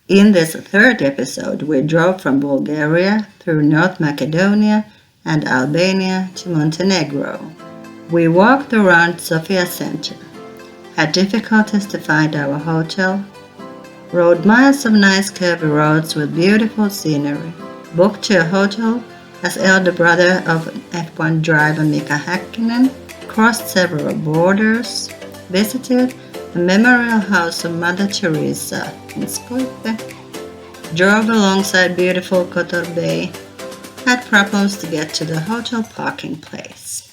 In this third episode, we drove from Bulgaria through North Macedonia and Albania to Montenegro. We walked around Sofia center, had difficulties to find our hotel, rode miles of nice curvy roads with beautiful scenery, booked a hotel as elder brother of F1 driver Mika Häkkinen, crossed several borders, visited the memorial house of Mother Teresa in Skopje, drove alongside beautiful Kotor Bay, had problems to get to the hotel parking place.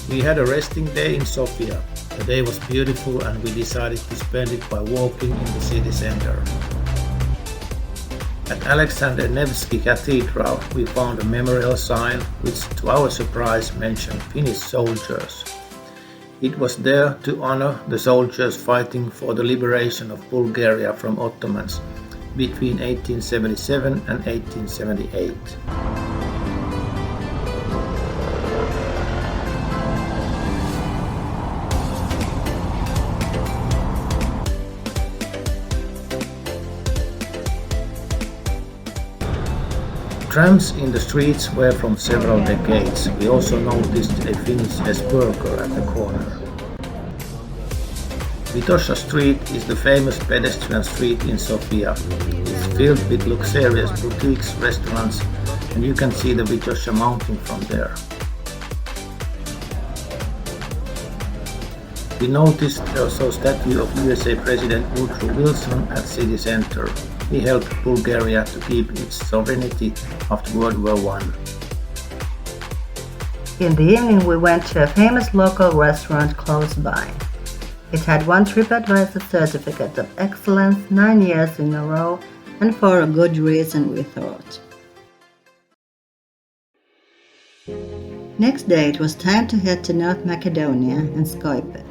We had a resting day in Sofia. The day was beautiful and we decided to spend it by walking in the city center. At Alexander Nevsky Cathedral we found a memorial sign which to our surprise mentioned Finnish soldiers. It was there to honor the soldiers fighting for the liberation of Bulgaria from Ottomans between 1877 and 1878. Trams in the streets were from several decades. We also noticed a Finnish burger at the corner. Vitosha Street is the famous pedestrian street in Sofia. It's filled with luxurious boutiques, restaurants, and you can see the Vitosha mountain from there. We noticed also a statue of USA President Woodrow Wilson at city center. He helped Bulgaria to keep its sovereignty after World War I. In the evening we went to a famous local restaurant close by. It had won Tripadvisor Certificate of Excellence 9 years in a row, and for a good reason, we thought. Next day it was time to head to North Macedonia and Skopje.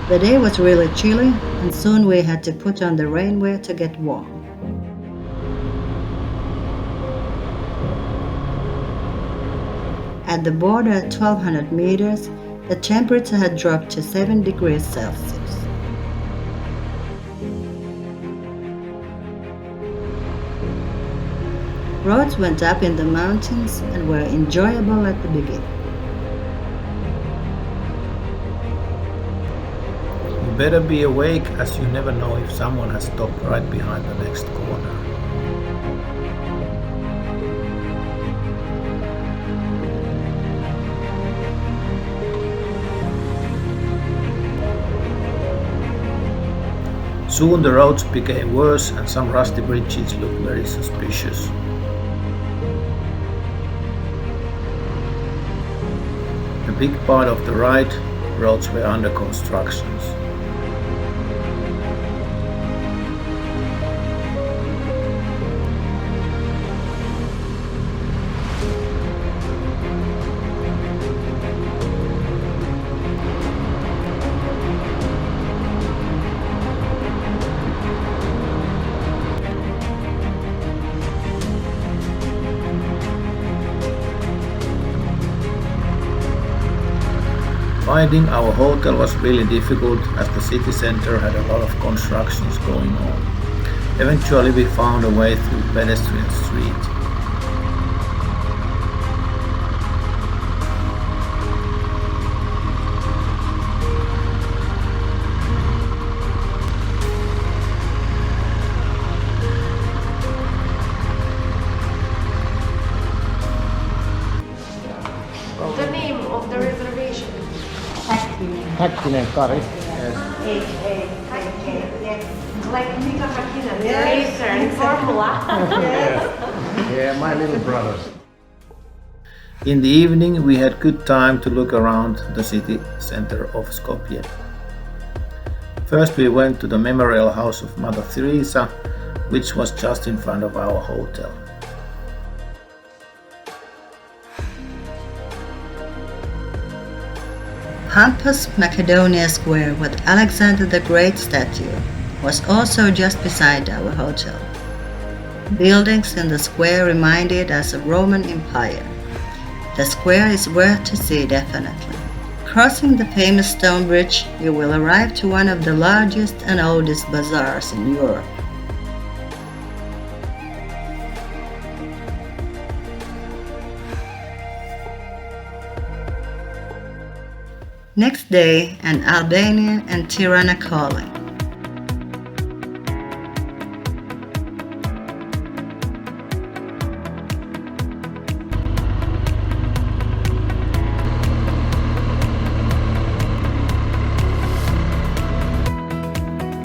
The day was really chilly, and soon we had to put on the rainwear to get warm. At the border at 1200 meters, the temperature had dropped to 7 degrees Celsius. Roads went up in the mountains and were enjoyable at the beginning. Better be awake as you never know if someone has stopped right behind the next corner. Soon the roads became worse and some rusty bridges looked very suspicious. A big part of the ride, roads were under construction. Finding our hotel was really difficult as the city center had a lot of constructions going on. Eventually we found a way through pedestrian street. The name of the reservation Häkkinen Kari. Yes. Like Mika Hakkinen, racer in Formula. Yeah, my little brothers. In the evening, we had good time to look around the city center of Skopje. First, we went to the memorial house of Mother Teresa, which was just in front of our hotel. Pompous Macedonia Square with Alexander the Great statue was also just beside our hotel. Buildings in the square reminded us of Roman Empire. The square is worth to see definitely. Crossing the famous stone bridge, you will arrive to one of the largest and oldest bazaars in Europe. Next day, an Albania and Tirana calling.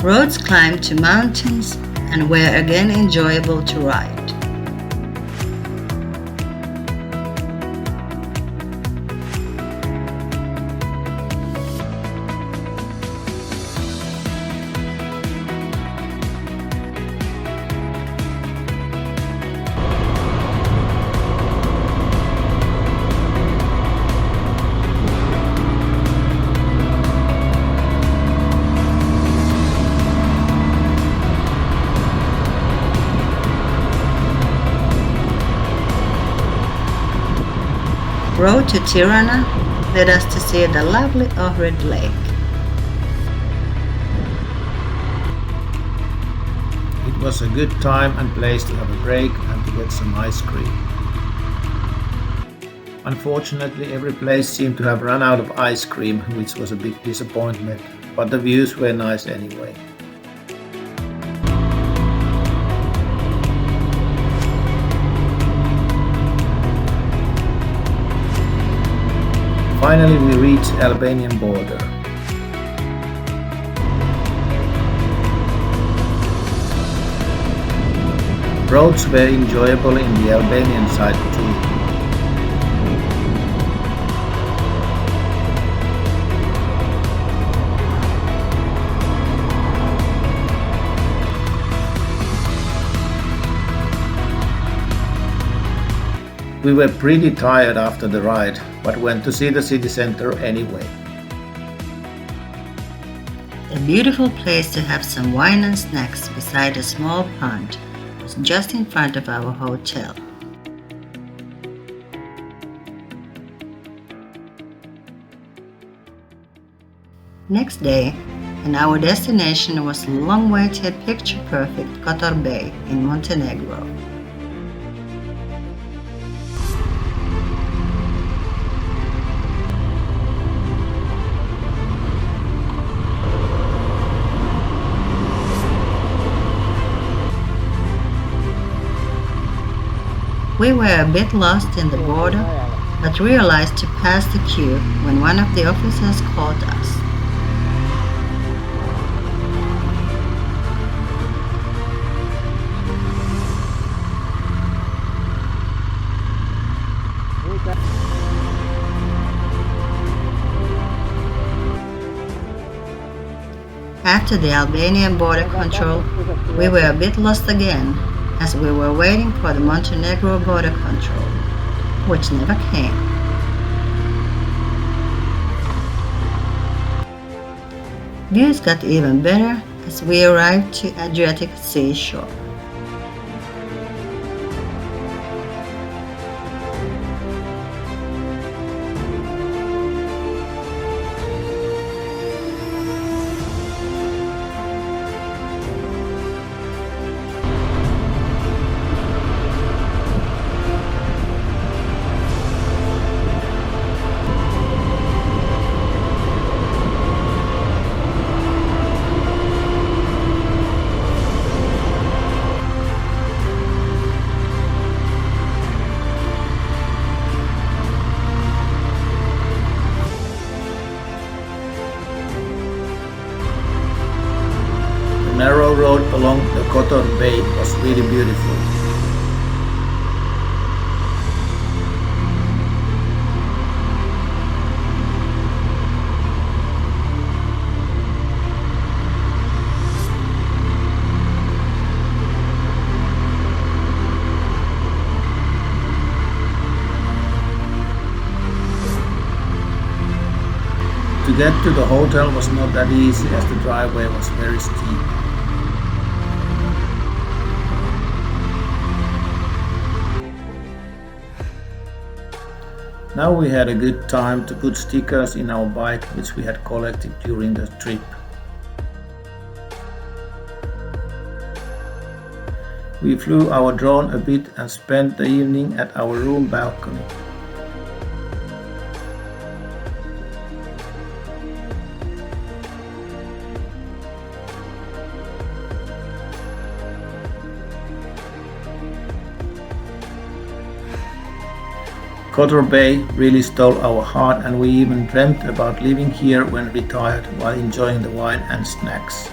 Roads climbed to mountains and were again enjoyable to ride. Road to Tirana led us to see the lovely Ohrid Lake. It was a good time and place to have a break and to get some ice cream. Unfortunately, every place seemed to have run out of ice cream, which was a big disappointment, but the views were nice anyway. Finally, we reached Albanian border. Roads were enjoyable in the Albanian side too. We were pretty tired after the ride, but went to see the city center anyway. A beautiful place to have some wine and snacks beside a small pond was just in front of our hotel. Next day, and our destination was long-awaited picture-perfect Kotor Bay in Montenegro. We were a bit lost in the border, but realized to pass the queue when one of the officers called us. After the Albanian border control, we were a bit lost again, as we were waiting for the Montenegro border control, which never came. Views got even better as we arrived to Adriatic Sea shore. along the Kotor Bay was really beautiful. To get to the hotel was not that easy as the driveway was very steep. Now we had a good time to put stickers in our bike which we had collected during the trip. We flew our drone a bit and spent the evening at our room balcony. Kotor Bay really stole our heart, and we even dreamt about living here when retired while enjoying the wine and snacks.